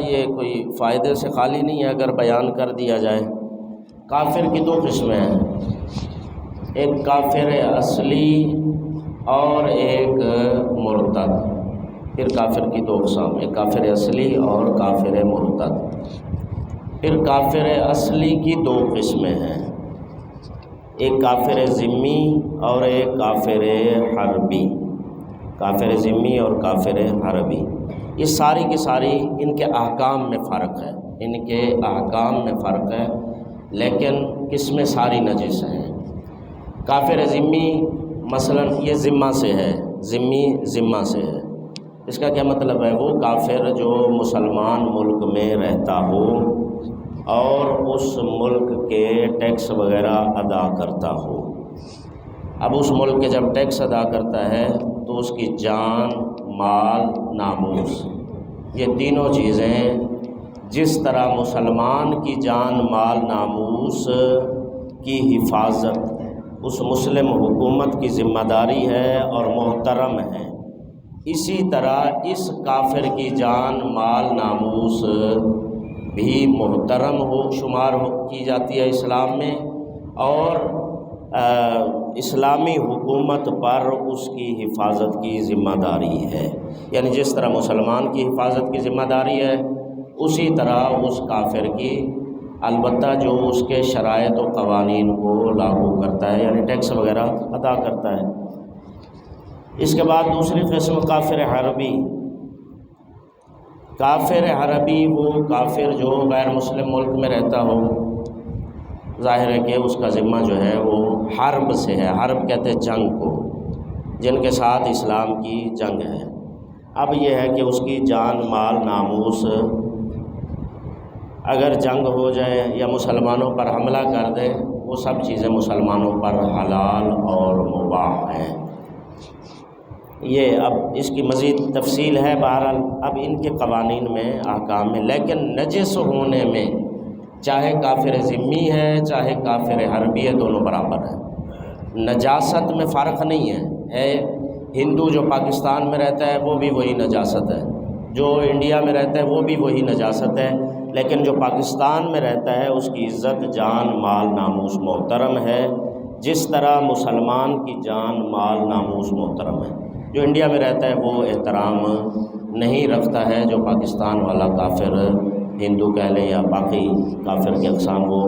یہ کوئی فائدے سے خالی نہیں ہے اگر بیان کر دیا جائے۔ کافر کی دو قسمیں ہیں، ایک کافر اصلی اور ایک مرتد۔ پھر کافر کی دو اقسام، ایک کافر اصلی اور کافر مرتد۔ پھر کافر اصلی کی دو قسمیں ہیں، ایک کافر ذمی اور ایک کافر حربی۔ کافر ذمی اور کافر حربی، یہ ساری کی ساری ان کے احکام میں فرق ہے، ان کے احکام میں فرق ہے، لیکن قسمیں ساری نجس ہیں۔ کافر ذمی مثلا یہ ذمہ سے ہے، ذمی ذمہ سے ہے۔ اس کا کیا مطلب ہے؟ وہ کافر جو مسلمان ملک میں رہتا ہو اور اس ملک کے ٹیکس وغیرہ ادا کرتا ہو۔ اب اس ملک کے جب ٹیکس ادا کرتا ہے تو اس کی جان، مال، ناموس، یہ تینوں چیزیں جس طرح مسلمان کی جان، مال، ناموس کی حفاظت اس مسلم حکومت کی ذمہ داری ہے اور محترم ہے، اسی طرح اس کافر کی جان، مال، ناموس بھی محترم شمار کی جاتی ہے اسلام میں، اور اسلامی حکومت پر اس کی حفاظت کی ذمہ داری ہے۔ یعنی جس طرح مسلمان کی حفاظت کی ذمہ داری ہے اسی طرح اس کافر کی، البتہ جو اس کے شرائط و قوانین کو لاگو کرتا ہے، یعنی ٹیکس وغیرہ ادا کرتا ہے۔ اس کے بعد دوسری قسم کافر حربی۔ کافر حربی وہ کافر جو غیر مسلم ملک میں رہتا ہو، ظاہر ہے کہ اس کا ذمہ جو ہے وہ حرب سے ہے۔ حرب کہتے ہیں جنگ کو، جن کے ساتھ اسلام کی جنگ ہے۔ اب یہ ہے کہ اس کی جان، مال، ناموس، اگر جنگ ہو جائے یا مسلمانوں پر حملہ کر دے، وہ سب چیزیں مسلمانوں پر حلال اور مباح ہیں۔ یہ اب اس کی مزید تفصیل ہے، بہرحال اب ان کے قوانین میں، احکام میں، لیکن نجس ہونے میں چاہے کافر ذمی ہے چاہے کافر حربی ہے، دونوں برابر ہیں۔ نجاست میں فرق نہیں ہے ہندو جو پاکستان میں رہتا ہے وہ بھی وہی نجاست ہے، جو انڈیا میں رہتا ہے وہ بھی وہی نجاست ہے، لیکن جو پاکستان میں رہتا ہے اس کی عزت، جان، مال، ناموس محترم ہے، جس طرح مسلمان کی جان، مال، ناموس محترم ہے۔ جو انڈیا میں رہتا ہے وہ احترام نہیں رکھتا ہے، جو پاکستان والا کافر ہندو کہہ لیں یا باقی کافر کی اقسام وہ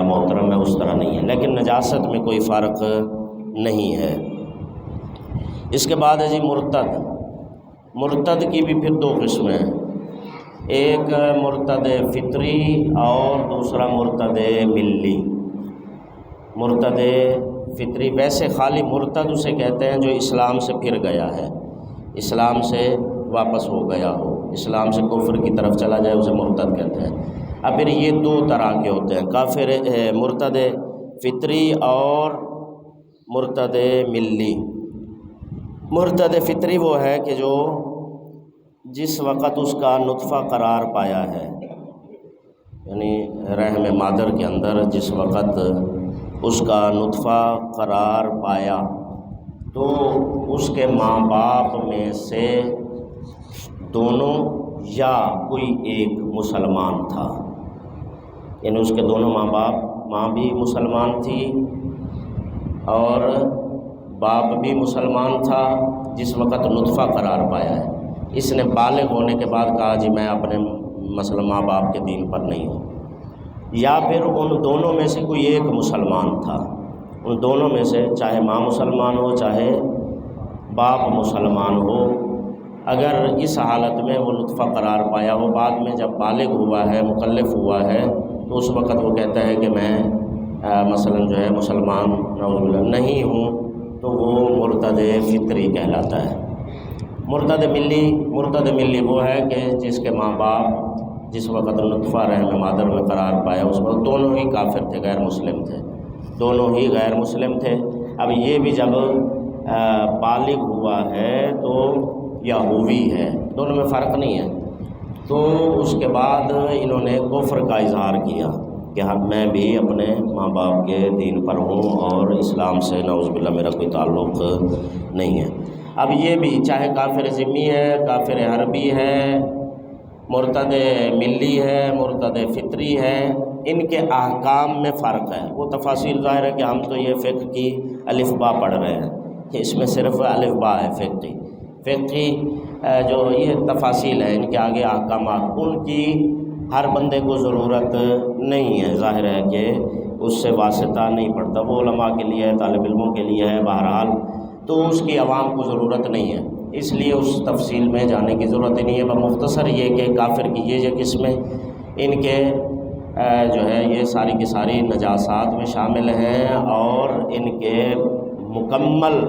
محترم ہے، اس طرح نہیں ہے، لیکن نجاست میں کوئی فرق نہیں ہے۔ اس کے بعد ہے جی مرتد۔ مرتد کی بھی پھر دو قسمیں ہیں، ایک مرتد فطری اور دوسرا مرتد ملی۔ مرتد فطری، ویسے خالی مرتد اسے کہتے ہیں جو اسلام سے پھر گیا ہے، اسلام سے واپس ہو گیا ہو، اسلام سے کفر کی طرف چلا جائے، اسے مرتد کہتے ہیں۔ اب پھر یہ دو طرح کے ہوتے ہیں، کافر مرتد فطری اور مرتد ملی۔ مرتد فطری وہ ہے کہ جو جس وقت اس کا نطفہ قرار پایا ہے، یعنی رحم مادر کے اندر جس وقت اس کا نطفہ قرار پایا تو اس کے ماں باپ میں سے دونوں یا کوئی ایک مسلمان تھا، یعنی اس کے دونوں ماں باپ، ماں بھی مسلمان تھی اور باپ بھی مسلمان تھا جس وقت نطفہ قرار پایا ہے۔ اس نے بالغ ہونے کے بعد کہا جی میں اپنے مثلا ماں باپ کے دین پر نہیں ہوں، یا پھر ان دونوں میں سے کوئی ایک مسلمان تھا، ان دونوں میں سے چاہے ماں مسلمان ہو چاہے باپ مسلمان ہو، اگر اس حالت میں وہ نطفہ قرار پایا ہو، بعد میں جب بالغ ہوا ہے، مکلف ہوا ہے، تو اس وقت وہ کہتا ہے کہ میں مثلا جو ہے مسلمان نعوذ باللہ نہیں ہوں، تو وہ مرتد فطری کہلاتا ہے۔ مرتد ملی وہ ہے کہ جس کے ماں باپ جس وقت نطفہ رحم مادر میں قرار پایا اس وقت دونوں ہی کافر تھے، غیر مسلم تھے، دونوں ہی غیر مسلم تھے۔ اب یہ بھی جب بالغ ہوا ہے تو یہودی ہے، دونوں میں فرق نہیں ہے، تو اس کے بعد انہوں نے کفر کا اظہار کیا کہ میں بھی اپنے ماں باپ کے دین پر ہوں اور اسلام سے نعوذ باللہ میرا کوئی تعلق نہیں ہے۔ اب یہ بھی چاہے کافر ذمی ہے، کافر حربی ہے، مرتد ملی ہے، مرتد فطری ہے، ان کے احکام میں فرق ہے۔ وہ تفاصیل ظاہر ہے کہ ہم تو یہ فقہ کی الف با پڑھ رہے ہیں، اس میں صرف الف با ہے فقہی جو یہ تفاصیل ہے، ان کے آگے احکامات، ان کی ہر بندے کو ضرورت نہیں ہے۔ ظاہر ہے کہ اس سے واسطہ نہیں پڑتا، وہ علماء کے لیے ہے، طالب علموں کے لیے ہے، بہرحال تو اس کی عوام کو ضرورت نہیں ہے، اس لیے اس تفصیل میں جانے کی ضرورت ہی نہیں ہے۔ بمختصر یہ کہ کافر کی یہ قسمیں ان کے جو ہے یہ ساری کی ساری نجاسات میں شامل ہیں، اور ان کے مکمل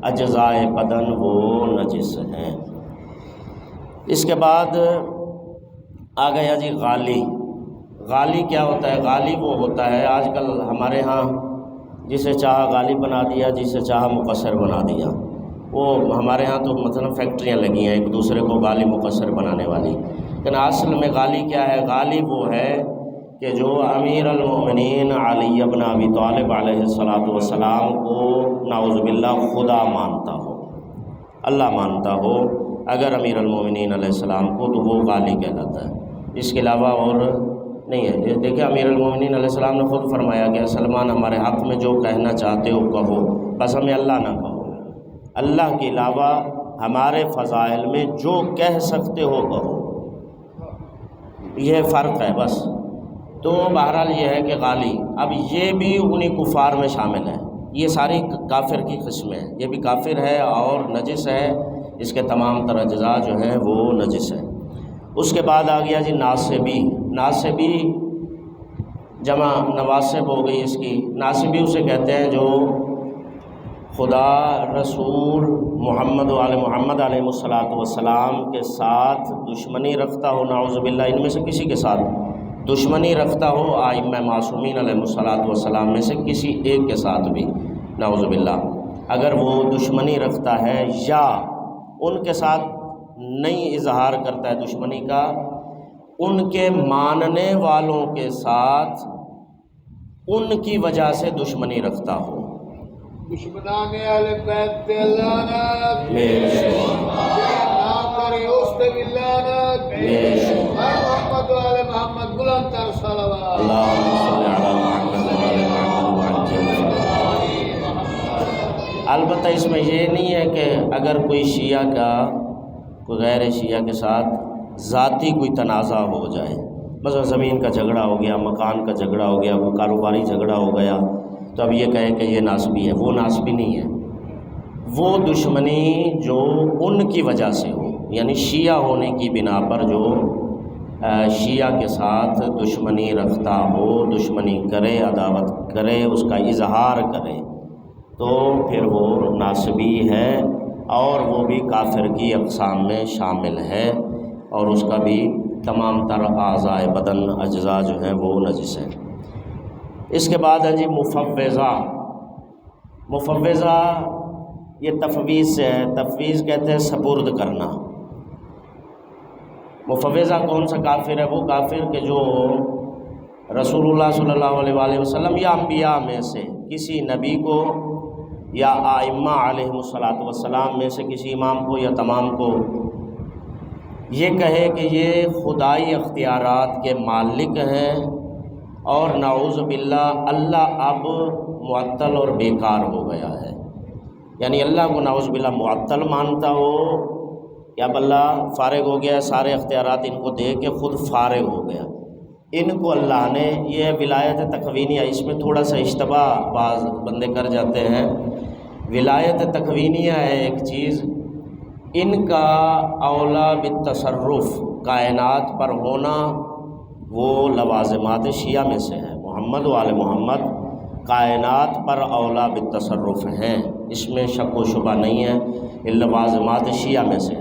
اجزاء بدن وہ نجس ہیں۔ اس کے بعد آ گیا جی غالی۔ غالی کیا ہوتا ہے؟ غالی وہ ہوتا ہے، آج کل ہمارے ہاں جسے چاہا غالی بنا دیا، جسے چاہا مقصر بنا دیا۔ وہ ہمارے ہاں تو مثلا فیکٹریاں لگی ہیں ایک دوسرے کو غالی مقصر بنانے والی، لیکن اصل میں غالی کیا ہے؟ غالی وہ ہے کہ جو امیر المومنین علی بن ابی طالب علیہ السلام کو نعوذ باللہ خدا مانتا ہو، اللہ مانتا ہو، اگر امیر المومنین علیہ السلام کو، تو وہ غالی کہلاتا ہے، اس کے علاوہ اور نہیں ہے۔ دیکھیں امیر المومنین علیہ السلام نے خود فرمایا کہ سلمان ہمارے حق میں جو کہنا چاہتے ہو کہو، بس ہمیں اللہ نہ کہو، اللہ کے علاوہ ہمارے فضائل میں جو کہہ سکتے ہو کہو، یہ فرق ہے بس۔ تو بہرحال یہ ہے کہ غالی، اب یہ بھی انہی کفار میں شامل ہے، یہ ساری کافر کی قسمیں ہیں، یہ بھی کافر ہے اور نجس ہے، اس کے تمام تر اجزاء جو ہیں وہ نجس ہیں۔ اس کے بعد آ گیا جی ناصبی۔ ناصبی جمع نواسب ہو گئی اس کی۔ ناصبی اسے کہتے ہیں جو خدا، رسول محمد و آل محمد علیہ السلام کے ساتھ دشمنی رکھتا ہو، نعوذ باللہ، ان میں سے کسی کے ساتھ دشمنی رکھتا ہو، ائمہ معصومین علیہ السلام میں سے کسی ایک کے ساتھ بھی، نعوذ باللہ، اگر وہ دشمنی رکھتا ہے یا ان کے ساتھ نہیں اظہار کرتا ہے دشمنی کا، ان کے ماننے والوں کے ساتھ ان کی وجہ سے دشمنی رکھتا ہو۔ دشمنان اہل بیت پہ لعنت، نام پر یوسف پہ لعنت، محمد و آل محمد بلند تر صلوات۔ اللہم صلی علی محمد و آل محمد وعجل فرجہ۔ البتہ اس میں یہ نہیں ہے کہ اگر کوئی شیعہ کا کوئی غیر شیعہ کے ساتھ ذاتی کوئی تنازع ہو جائے، مثلا زمین کا جھگڑا ہو گیا، مکان کا جھگڑا ہو گیا، کوئی کاروباری جھگڑا ہو گیا، تو اب یہ کہے کہ یہ ناصبی ہے، وہ ناصبی نہیں ہے، وہ دشمنی جو ان کی وجہ سے ہو، یعنی شیعہ ہونے کی بنا پر جو شیعہ کے ساتھ دشمنی رکھتا ہو، دشمنی کرے، عداوت کرے، اس کا اظہار کرے، تو پھر وہ ناصبی ہے، اور وہ بھی کافر کی اقسام میں شامل ہے، اور اس کا بھی تمام تر اعضاء بدن، اجزاء جو ہیں وہ نجس ہیں۔ اس کے بعد ہے جی مفوضہ۔ مفوضہ یہ تفویض سے ہے، تفویض کہتے ہیں سپرد کرنا۔ مفوضہ کون سا کافر ہے؟ وہ کافر کہ جو رسول اللہ صلی اللہ علیہ وآلہ وسلم یا انبیاء میں سے کسی نبی کو یا ائمہ علیہ السلام میں سے کسی امام کو یا تمام کو یہ کہے کہ یہ خدائی اختیارات کے مالک ہیں، اور نعوذ باللہ اللہ اب معطل اور بیکار ہو گیا ہے، یعنی اللہ کو نعوذ باللہ معطل مانتا ہو کہ اب اللہ فارغ ہو گیا، سارے اختیارات ان کو دے کے خود فارغ ہو گیا۔ ان کو اللہ نے، یہ ولایت تکوینیہ، اس میں تھوڑا سا اشتباہ بعض بندے کر جاتے ہیں۔ ولایت تکوینیہ ہے ایک چیز، ان کا اولا بالتصرف کائنات پر ہونا وہ لوازمات شیعہ میں سے ہے۔ محمد و آل محمد کائنات پر اولا بالتصرف ہیں، اس میں شک و شبہ نہیں ہے، ان لوازمات شیعہ میں سے۔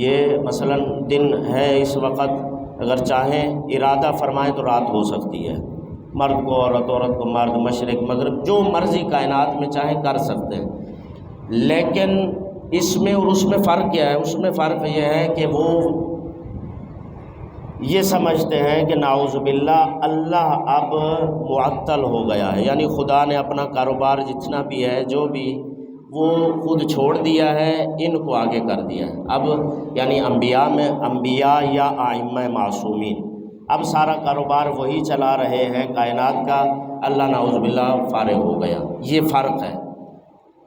یہ مثلا دن ہے اس وقت، اگر چاہیں ارادہ فرمائیں تو رات ہو سکتی ہے، مرد کو عورت، عورت کو مرد، مشرق مغرب، جو مرضی کائنات میں چاہیں کر سکتے ہیں، لیکن اس میں اور اس میں فرق کیا ہے؟ اس میں فرق یہ ہے کہ وہ یہ سمجھتے ہیں کہ نعوذ باللہ اللہ اب معطل ہو گیا ہے، یعنی خدا نے اپنا کاروبار جتنا بھی ہے، جو بھی وہ خود چھوڑ دیا ہے، ان کو آگے کر دیا ہے۔ اب یعنی انبیاء یا ائمہ معصومین، اب سارا کاروبار وہی چلا رہے ہیں کائنات کا، اللہ نعوذ باللہ فارغ ہو گیا۔ یہ فرق ہے،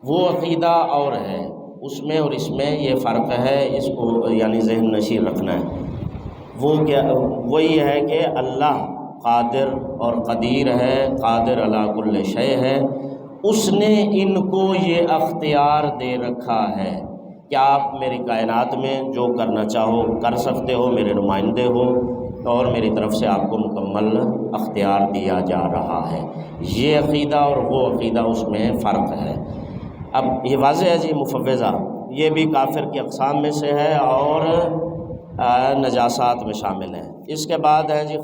وہ عقیدہ اور ہے، اس میں اور اس میں یہ فرق ہے، اس کو یعنی ذہن نشین رکھنا ہے۔ وہ کیا؟ وہی ہے کہ اللہ قادر اور قدیر ہے، قادر علی کل شیء ہے، اس نے ان کو یہ اختیار دے رکھا ہے کہ آپ میری کائنات میں جو کرنا چاہو کر سکتے ہو، میرے نمائندے ہو، اور میری طرف سے آپ کو مکمل اختیار دیا جا رہا ہے۔ یہ عقیدہ اور وہ عقیدہ، اس میں فرق ہے۔ اب یہ واضح ہے جی، مفوضہ یہ بھی کافر کی اقسام میں سے ہے اور نجاسات میں شامل ہیں۔ اس کے بعد ہیں جی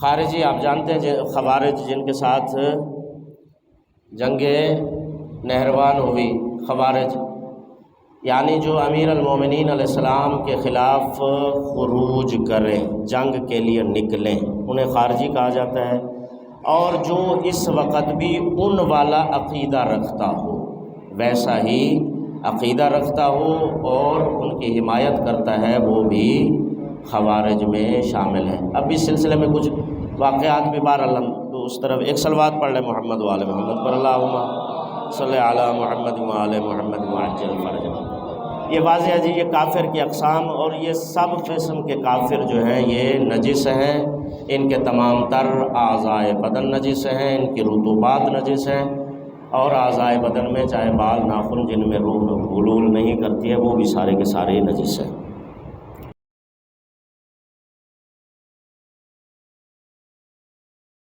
خارجی آپ جانتے ہیں خوارج، جن کے ساتھ جنگ نہروان ہوئی، خوارج یعنی جو امیر المومنین علیہ السلام کے خلاف خروج کریں، جنگ کے لیے نکلیں، انہیں خارجی کہا جاتا ہے۔ اور جو اس وقت بھی ان والا عقیدہ رکھتا ہو، ویسا ہی عقیدہ رکھتا ہو اور ان کی حمایت کرتا ہے، وہ بھی خوارج میں شامل ہے۔ اب اس سلسلے میں کچھ واقعات بھی تو اس طرف ایک صلوات پڑھ لیں محمد وآل محمد پر، اللہم صلی علی محمد وآل محمد وعجل فرجہ۔ یہ واضح ہے جی، یہ کافر کی اقسام، اور یہ سب قسم کے کافر جو ہیں یہ نجس ہیں، ان کے تمام تر اعضائے بدن نجس ہیں، ان کی رطوبات نجس ہیں، اور اعضائے بدن میں چاہے بال ناخن جن میں روح حلول نہیں کرتی ہے، وہ بھی سارے کے سارے نجس ہیں۔